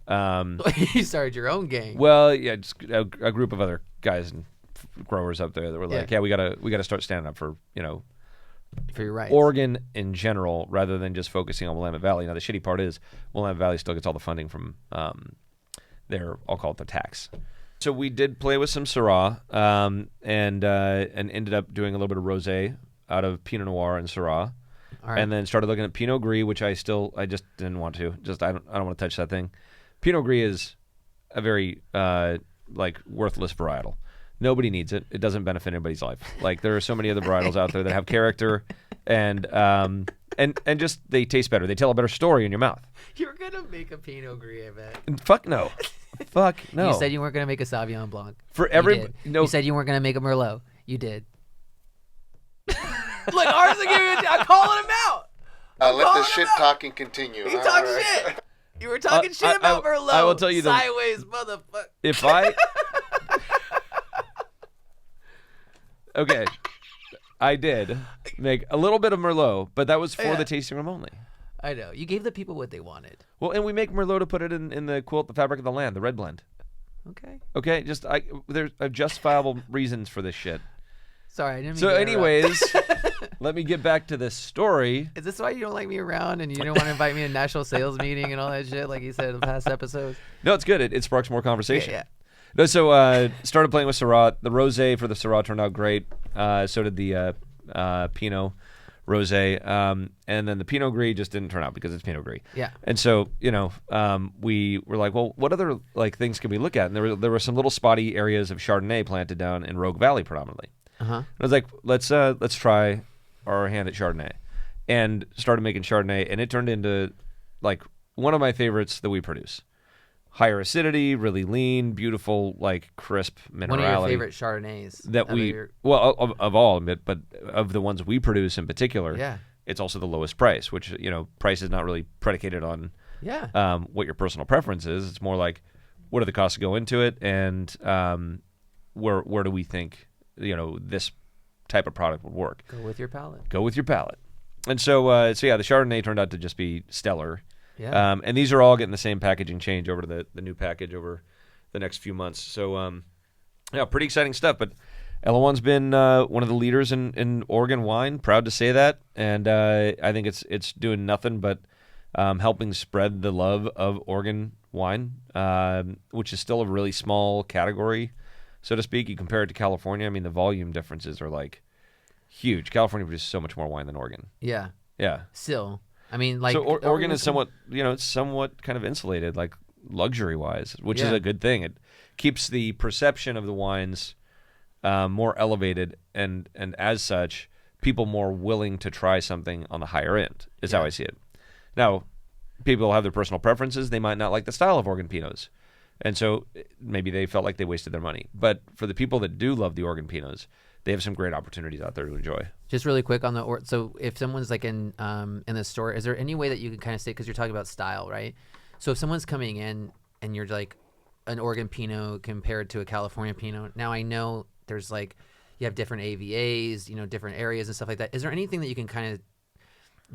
You started your own gang. Well, yeah, just a group of other guys and growers up there that were like, we gotta start standing up for your rights. Oregon in general, rather than just focusing on Willamette Valley. Now the shitty part is Willamette Valley still gets all the funding from I'll call it the tax. So we did play with some Syrah, and ended up doing a little bit of rosé out of Pinot Noir and Syrah. Right. And then started looking at Pinot Gris, which I just didn't want to. I don't want to touch that thing. Pinot Gris is a very worthless varietal. Nobody needs it. It doesn't benefit anybody's life. Like there are so many other varietals out there that have character and just they taste better. They tell a better story in your mouth. You're gonna make a Pinot Gris, I bet. Fuck no. Fuck no. You said you weren't gonna make a Sauvignon Blanc. No. You said you weren't gonna make a Merlot. You did. Look, ours will give you I'm calling him out. Let the shit talking continue. You talk shit. You were talking shit about Merlot. I will tell you sideways, motherfucker. If I okay, I did make a little bit of Merlot, but that was for the tasting room only. I know. You gave the people what they wanted. Well, and we make Merlot to put it in the quilt, the fabric of the land, the red blend. Okay. There's justifiable reasons for this shit. Sorry, I didn't mean So anyways, let me get back to this story. Is this why you don't like me around and you don't want to invite me to a national sales meeting and all that shit like you said in the past episodes? No, it's good. It sparks more conversation. Yeah. No, so started playing with Syrah. The rosé for the Syrah turned out great. So did the Pinot rosé. And then the Pinot Gris just didn't turn out because it's Pinot Gris. Yeah. And so, we were like, well, what other things can we look at? And there were some little spotty areas of Chardonnay planted down in Rogue Valley predominantly. And I was like, let's try our hand at Chardonnay. And started making Chardonnay, and it turned into like one of my favorites that we produce. Higher acidity, really lean, beautiful, like crisp minerality. One of your favorite Chardonnays of all, but of the ones we produce in particular, it's also the lowest price. Which price is not really predicated on what your personal preference is. It's more like what are the costs that go into it, and where do we think this type of product would work. Go with your palate. Go with your palate. And so the Chardonnay turned out to just be stellar. Yeah. And these are all getting the same packaging change over to the new package over the next few months. So, pretty exciting stuff. But Elouan's been one of the leaders in Oregon wine. Proud to say that. And I think it's doing nothing but helping spread the love of Oregon wine, which is still a really small category, so to speak. You compare it to California. I mean, the volume differences are like huge. California produces so much more wine than Oregon. Yeah. Yeah. Still. I mean, like... So Oregon is somewhat, it's somewhat kind of insulated, like luxury-wise, which is a good thing. It keeps the perception of the wines more elevated, and as such, people more willing to try something on the higher end, is how I see it. Now, people have their personal preferences. They might not like the style of Oregon Pinots, and so maybe they felt like they wasted their money. But for the people that do love the Oregon Pinots, they have some great opportunities out there to enjoy. Just really quick on so if someone's like in the store, is there any way that you can kind of say, because you're talking about style, right? So if someone's coming in and you're like an Oregon Pinot compared to a California Pinot, now I know there's like, you have different AVAs, different areas and stuff like that. Is there anything that you can kind of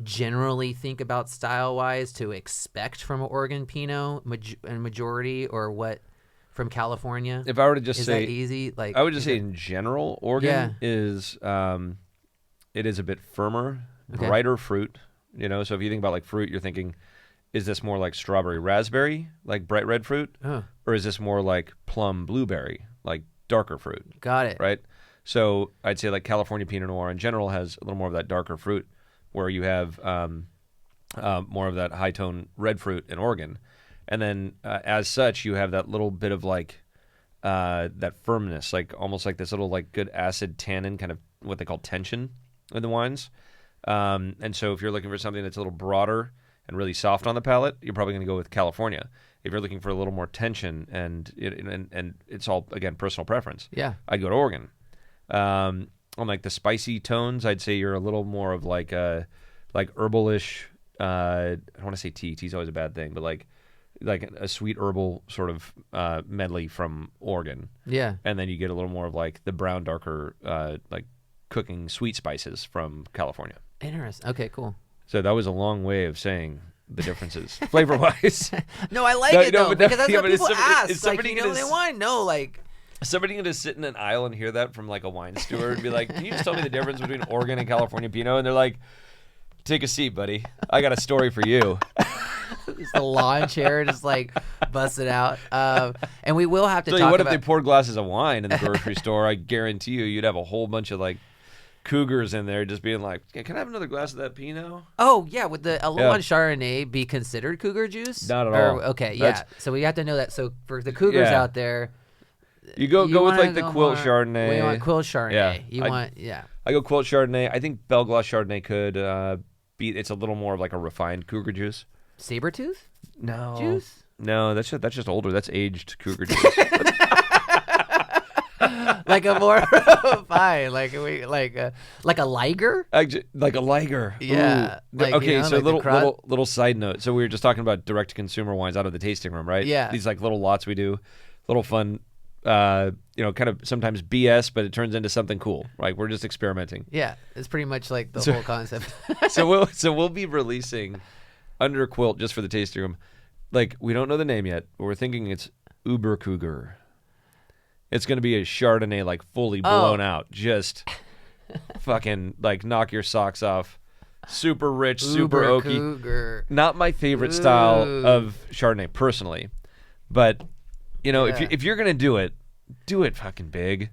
generally think about style-wise to expect from an Oregon Pinot and majority, or what from California? If I were to just say, is that easy? Like, I would just say in general, Oregon is it is a bit firmer, brighter fruit. So if you think about like fruit, you're thinking, is this more like strawberry raspberry, like bright red fruit, or is this more like plum blueberry, like darker fruit? Got it. Right. So I'd say like California Pinot Noir in general has a little more of that darker fruit, where you have more of that high tone red fruit in Oregon. And then, as such, you have that little bit of like that firmness, like almost like this little like good acid tannin, kind of what they call tension in the wines. And so, if you're looking for something that's a little broader and really soft on the palate, you're probably going to go with California. If you're looking for a little more tension and it's all again personal preference, I'd go to Oregon. On like the spicy tones, I'd say you're a little more of like herbalish. I don't want to say tea. Tea's always a bad thing, but like a sweet herbal sort of medley from Oregon. Yeah. And then you get a little more of like the brown, darker, like cooking sweet spices from California. Interesting. Okay, cool. So that was a long way of saying the differences flavor-wise. No, I like it though, because that's what people ask. Is somebody they want to know, like... Somebody can just sit in an aisle and hear that from like a wine steward and be like, can you just tell me the difference between Oregon and California Pinot? And they're like, take a seat, buddy. I got a story for you. It's the lawn chair just like busted out. And we will have to talk about... what if they poured glasses of wine in the grocery store? I guarantee you'd have a whole bunch of like cougars in there just being like, can I have another glass of that Pinot? Oh, yeah. Would the Elouan Chardonnay be considered cougar juice? Not at all. Okay, so we have to know that. So for the cougars out there... You go with like the Quilt Chardonnay. We want Quilt Chardonnay. I go Quilt Chardonnay. I think Belglas Chardonnay could be. It's a little more of like a refined Cougar juice. Sabertooth? No. Juice? No, that's just older. That's aged Cougar juice. Like a more fine, like a Liger? Like a Liger. Yeah. Like, okay, so like little side note. So we were just talking about direct to consumer wines out of the tasting room, right? Yeah. These like little lots we do, little fun. Kind of sometimes BS, but it turns into something cool. Like we're just experimenting. Yeah, it's pretty much like the whole concept. so we'll be releasing under Quilt just for the tasting room. Like we don't know the name yet, but we're thinking it's Uber Cougar. It's going to be a Chardonnay like fully blown out, just fucking like knock your socks off. Super rich, super oaky. Cougar. Not my favorite style of Chardonnay personally, but You know, if you're gonna do it fucking big.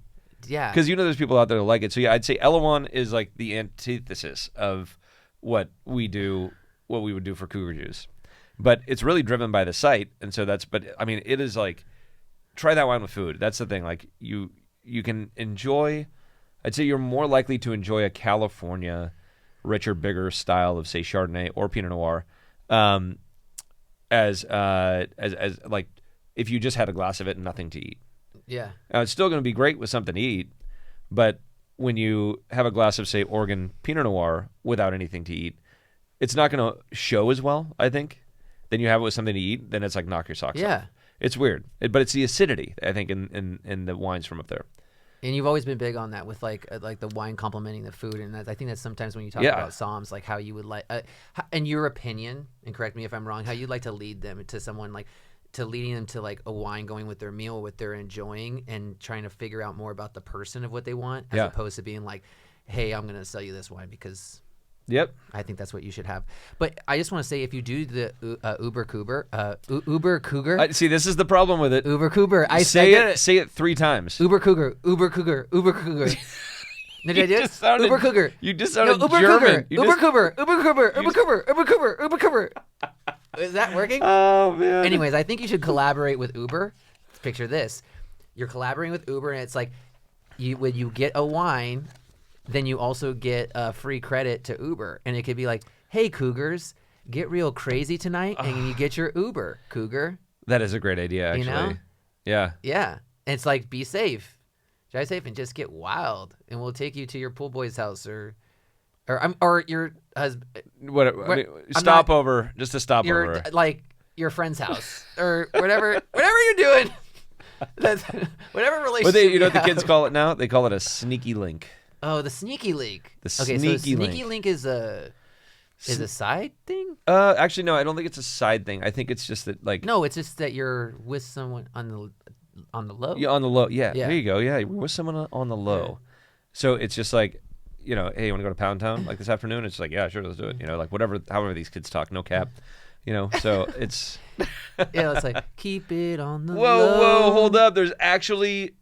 Yeah. Because there's people out there who like it. So yeah, I'd say Elouan is like the antithesis of what we would do for Cougar juice. But it's really driven by the site, and so it is like, try that wine with food. That's the thing. Like you can enjoy. I'd say you're more likely to enjoy a California, richer, bigger style of, say, Chardonnay or Pinot Noir, as like if you just had a glass of it and nothing to eat. Yeah. Now, it's still going to be great with something to eat, but when you have a glass of, say, Oregon Pinot Noir without anything to eat, it's not going to show as well, I think. Then you have it with something to eat, then it's like knock your socks off. It's weird. But it's the acidity, I think, in the wines from up there. And you've always been big on that with like the wine complementing the food, and I think that's sometimes when you talk about somms, like how you would like, in your opinion, and correct me if I'm wrong, how you'd like to lead them to someone like, to leading them to like a wine going with their meal, what they're enjoying, and trying to figure out more about the person of what they want, as opposed to being like, hey, I'm going to sell you this wine because I think that's what you should have. But I just want to say, if you do the Uber Cougar. See, this is the problem with it. Uber Cougar. Say it 3 times. Uber Cougar. Uber Cougar. Uber Cougar. Did I do it? Uber Cougar. You just sounded Uber German. Uber Cougar. Uber Cougar. Uber Cougar. Uber Cougar. Uber Cougar. Is that working? Oh, man. Anyways, I think you should collaborate with Uber. Picture this. You're collaborating with Uber, and it's like when you get a wine, then you also get a free credit to Uber. And it could be like, hey, Cougars, get real crazy tonight, and you get your Uber, Cougar. That is a great idea, actually. You know? Yeah. Yeah. And it's like, be safe. Drive safe and just get wild. And we'll take you to your pool boy's house or your husband. Stopover. Just a stopover. Like your friend's house or whatever you're doing. That's whatever relationship. But you know what the kids call it now? They call it a sneaky link. Oh, the sneaky link. So sneaky link is a side thing? Actually, no, I don't think it's a side thing. I think it's just that, like, no, it's just that you're with someone on the low. Yeah, on the low. Yeah. There you go. Yeah, we're with someone on the low. Yeah. So it's just like, hey, you want to go to Pound Town like this afternoon? It's like, yeah, sure, let's do it. Like however these kids talk, no cap. So it's it's like, keep it on the low. Whoa, hold up. There's actually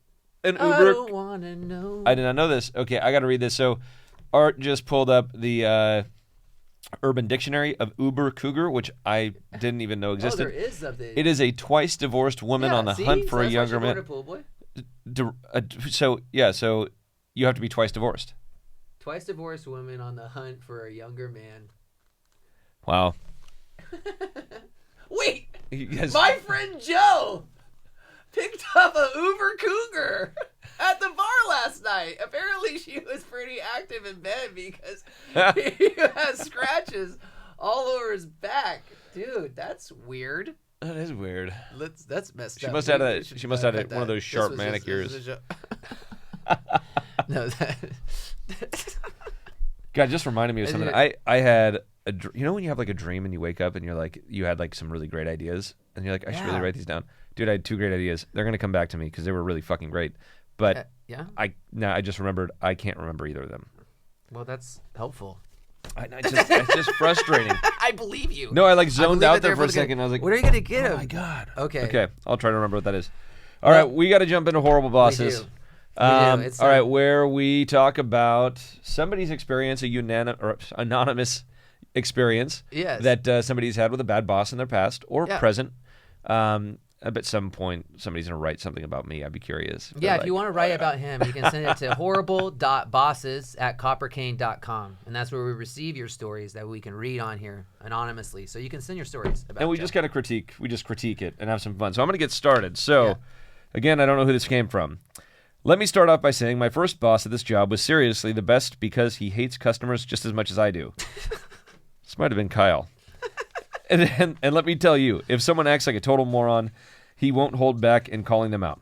an Uber. I don't want to know. I did not know this. Okay, I got to read this. So Art just pulled up the Urban Dictionary of Uber Cougar, which I didn't even know existed. Oh, there is something. It is a twice divorced woman on the hunt for a younger man. So you have to be twice divorced. Twice divorced woman on the hunt for a younger man. Wow. Wait, my friend Joe picked up a Uber Cougar at the bar last night. Apparently, she was pretty active in bed because he has scratches all over his back. Dude, that's weird. That is weird. That's messed up. She must have had one of those sharp manicures. No, God, just reminded me of something. I had when you have like a dream and you wake up and you're like, you had like some really great ideas and you're like, I should really write these down. Dude, I had 2 great ideas. They're gonna come back to me because they were really fucking great. But I just remembered I can't remember either of them. Well, that's helpful. It's just frustrating. I believe you. No, I like zoned out there for a second. I was like, what are you gonna get him? Oh my God. Okay, I'll try to remember what that is. All right, we got to jump into horrible bosses. All right, where we talk about somebody's experience, anonymous experience that somebody's had with a bad boss in their past or present. At some point, somebody's going to write something about me. I'd be curious. Yeah, if you want to write about him, you can send it to horrible.bosses@coppercane.com. And that's where we receive your stories that we can read on here anonymously. So you can send your stories about And we just kind of critique. We just critique it and have some fun. So I'm going to get started. So, again, I don't know who this came from. Let me start off by saying my first boss at this job was seriously the best because he hates customers just as much as I do. This might have been Kyle. And let me tell you, if someone acts like a total moron, he won't hold back in calling them out.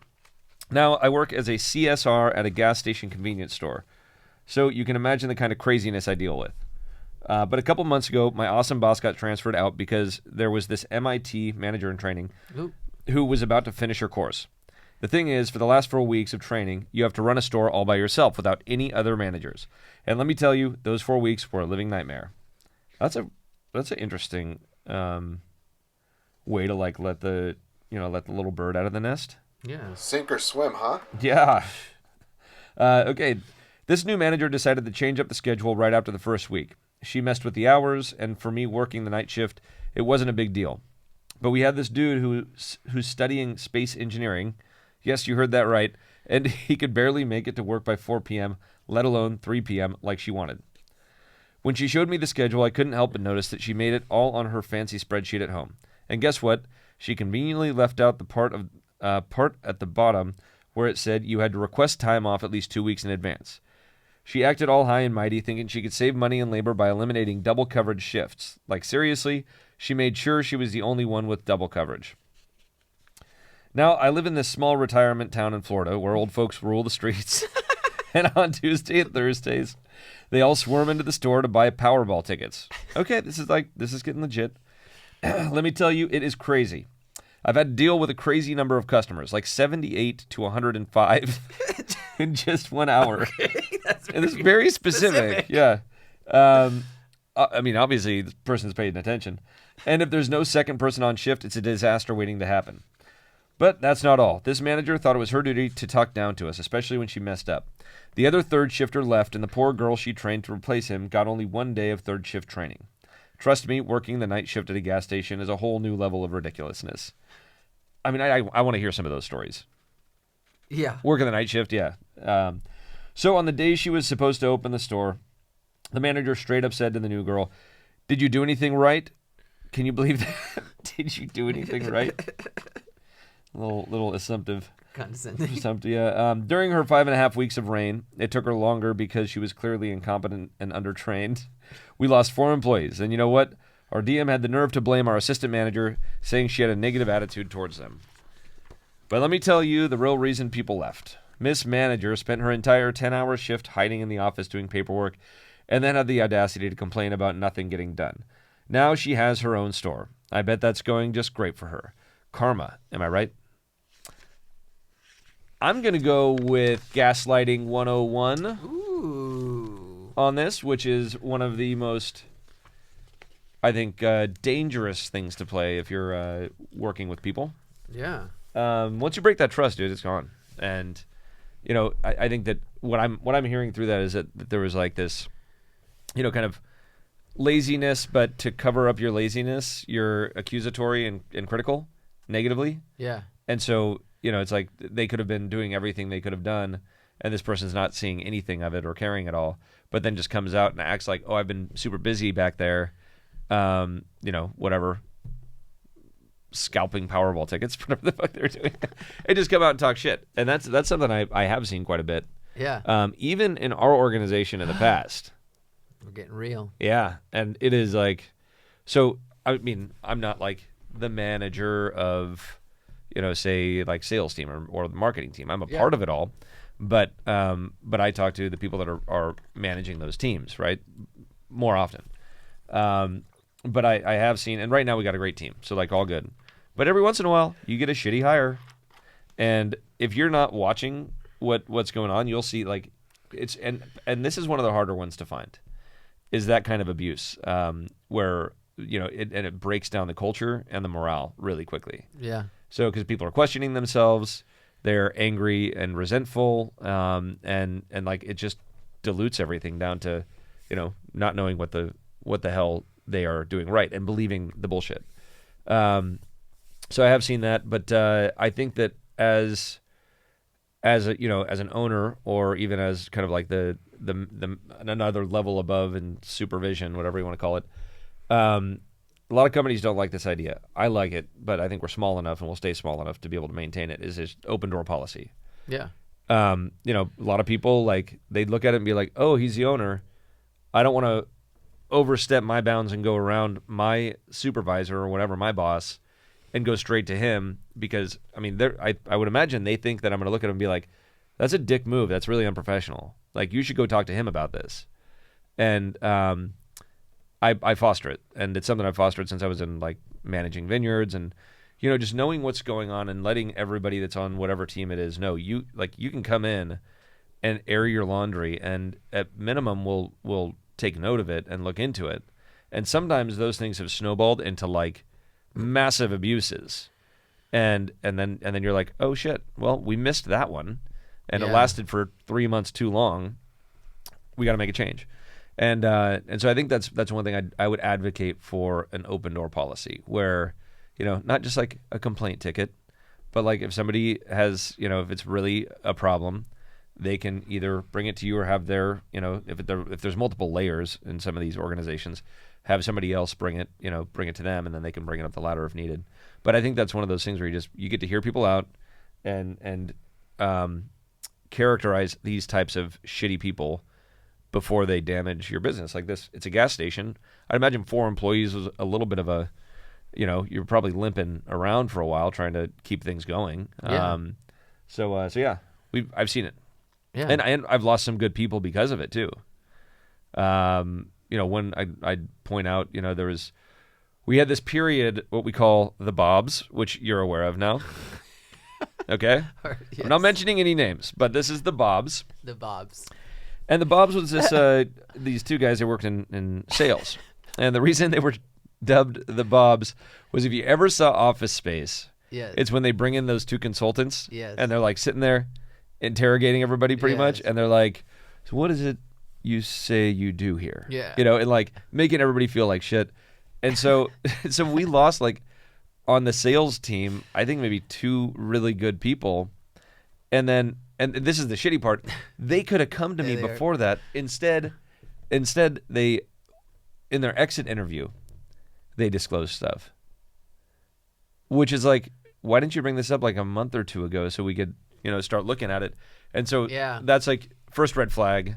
Now, I work as a CSR at a gas station convenience store, so you can imagine the kind of craziness I deal with. But a couple months ago, my awesome boss got transferred out because there was this MIT manager in training who was about to finish her course. The thing is, for the last 4 weeks of training, you have to run a store all by yourself without any other managers. And let me tell you, those 4 weeks were a living nightmare. That's an interesting way to like let the let the little bird out of the nest. Yeah. Sink or swim, huh? Yeah. Okay. This new manager decided to change up the schedule right after the first week. She messed with the hours, and for me working the night shift, it wasn't a big deal. But we had this dude who's studying space engineering. Yes, you heard that right. And he could barely make it to work by 4 p.m., let alone 3 p.m. like she wanted. When she showed me the schedule, I couldn't help but notice that she made it all on her fancy spreadsheet at home. And guess what? She conveniently left out the part at the bottom where it said you had to request time off at least 2 weeks in advance. She acted all high and mighty, thinking she could save money and labor by eliminating double coverage shifts. Like, seriously, she made sure she was the only one with double coverage. Now, I live in this small retirement town in Florida where old folks rule the streets. And on Tuesday and Thursdays, they all swarm into the store to buy Powerball tickets. Okay, this is getting legit. Let me tell you, it is crazy. I've had to deal with a crazy number of customers, like 78 to 105 in just 1 hour. Okay, and it's very specific. Yeah. I mean, obviously, the person's paying attention. And if there's no second person on shift, it's a disaster waiting to happen. But that's not all. This manager thought it was her duty to talk down to us, especially when she messed up. The other third shifter left, and the poor girl she trained to replace him got only 1 day of third shift training. Trust me, working the night shift at a gas station is a whole new level of ridiculousness. I mean, I want to hear some of those stories. Yeah. Working the night shift, yeah. So on the day she was supposed to open the store, the manager straight up said to the new girl, "Did you do anything right?" Can you believe that? Did you do anything right? Little assumptive. Condescending. Yeah. During her 5.5 weeks of reign, it took her longer because she was clearly incompetent and undertrained. We lost 4 employees, and you know what? Our DM had the nerve to blame our assistant manager, saying she had a negative attitude towards them. But let me tell you the real reason people left. Miss Manager spent her entire 10-hour shift hiding in the office doing paperwork, and then had the audacity to complain about nothing getting done. Now she has her own store. I bet that's going just great for her. Karma, am I right? I'm going to go with Gaslighting 101 on this, which is one of the most, I think, dangerous things to play if you're working with people. Yeah. Once you break that trust, dude, it's gone. And, I think that what I'm hearing through that is that there was like this, kind of laziness, but to cover up your laziness, you're accusatory and critical negatively. Yeah. And so, it's like they could have been doing everything they could have done, and this person's not seeing anything of it or caring at all, but then just comes out and acts like, oh, I've been super busy back there, whatever, scalping Powerball tickets, whatever the fuck they're doing. And just come out and talk shit. And that's something I have seen quite a bit. Yeah. Even in our organization in the past. We're getting real. Yeah. And it is like, so, I mean, I'm not like the manager of, say like sales team or the marketing team. I'm a part of it all, but I talk to the people that are managing those teams, right? More often. But I have seen, and right now we got a great team, so like all good. But every once in a while you get a shitty hire, and if you're not watching what's going on, you'll see like it's and this is one of the harder ones to find, is that kind of abuse, where it breaks down the culture and the morale really quickly. Yeah. So because people are questioning themselves, they're angry and resentful, and like it just dilutes everything down to, not knowing what the hell they are doing right and believing the bullshit. So I have seen that, but I think that as an owner, or even as kind of like the another level above in supervision, whatever you want to call it, a lot of companies don't like this idea. I like it, but I think we're small enough and we'll stay small enough to be able to maintain it. Is this open door policy? Yeah. A lot of people like they look at it and be like, "Oh, he's the owner. I don't want to overstep my bounds and go around my supervisor or whatever, my boss, and go straight to him," because I mean, I would imagine they think that I'm going to look at him and be like, "That's a dick move. That's really unprofessional. Like, you should go talk to him about this." And I foster it, and it's something I've fostered since I was in like managing vineyards, and just knowing what's going on and letting everybody that's on whatever team it is know you can come in and air your laundry, and at minimum we'll take note of it and look into it. And sometimes those things have snowballed into like massive abuses, and then you're like, oh shit, well, we missed that one, and it Yeah. lasted for 3 months too long. We got to make a change. And so I think that's one thing I would advocate for, an open door policy where, not just like a complaint ticket, but like if somebody has, if it's really a problem, they can either bring it to you or have their, if there's multiple layers in some of these organizations, have somebody else bring it to them, and then they can bring it up the ladder if needed. But I think that's one of those things where you get to hear people out and characterize these types of shitty people before they damage your business. Like this, it's a gas station. I'd imagine 4 employees was a little bit of a, you're probably limping around for a while trying to keep things going. Yeah. So yeah, I've seen it. Yeah. And I've lost some good people because of it too. When I'd point out, we had this period, what we call the Bobs, which you're aware of now. Okay? Yes. I'm not mentioning any names, but this is the Bobs. The Bobs. And the Bobs was this these 2 guys that worked in sales. And the reason they were dubbed the Bobs was, if you ever saw Office Space, Yes. it's when they bring in those 2 consultants, Yes. and they're like sitting there interrogating everybody pretty Yes. much, and they're like, so what is it you say you do here? Yeah. And like making everybody feel like shit. And so so we lost, like, on the sales team, I think maybe 2 really good people. And this is the shitty part, they could have come to me before that. Instead they, in their exit interview, they disclosed stuff. Which is like, why didn't you bring this up like a month or 2 ago so we could, start looking at it? And so that's like first red flag,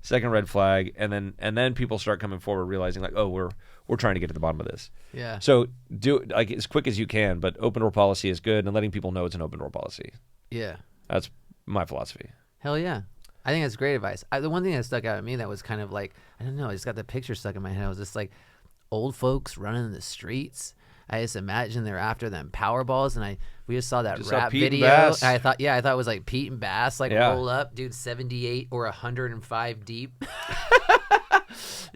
second red flag, and then people start coming forward realizing like, oh, we're trying to get to the bottom of this. Yeah. So do it like as quick as you can, but open door policy is good, and letting people know it's an open door policy. Yeah. That's my philosophy. Hell yeah. I think that's great advice. The one thing that stuck out at me that was kind of like, I don't know, I just got the picture stuck in my head. I was just like, old folks running in the streets. I just imagine they're after them Powerballs, and we just saw that rap video. Bass. I thought it was like Pete and Bass, like Yeah. roll up, dude, 78 or 105 deep,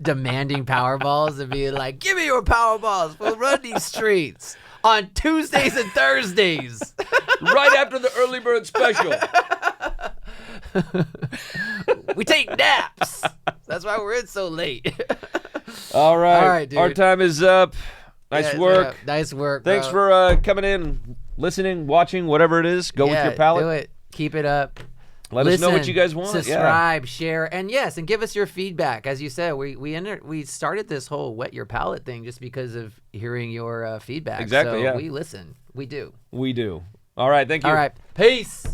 demanding Powerballs and being like, "Give me your Powerballs. We'll run these streets on Tuesdays and Thursdays, Right after the early bird special. We take naps. That's why we're in so late." All right. All right, dude. Our time is up. Nice work. Yeah, nice work. Thanks bro. for coming in, listening, watching, whatever it is. Go with your palate. Do it. Keep it up. Let us know what you guys want. Subscribe, share, and yes, and give us your feedback. As you said, we started this whole wet your palate thing just because of hearing your feedback. Exactly. So yeah. we listen. We do. We do. All right. Thank you. All right. Peace.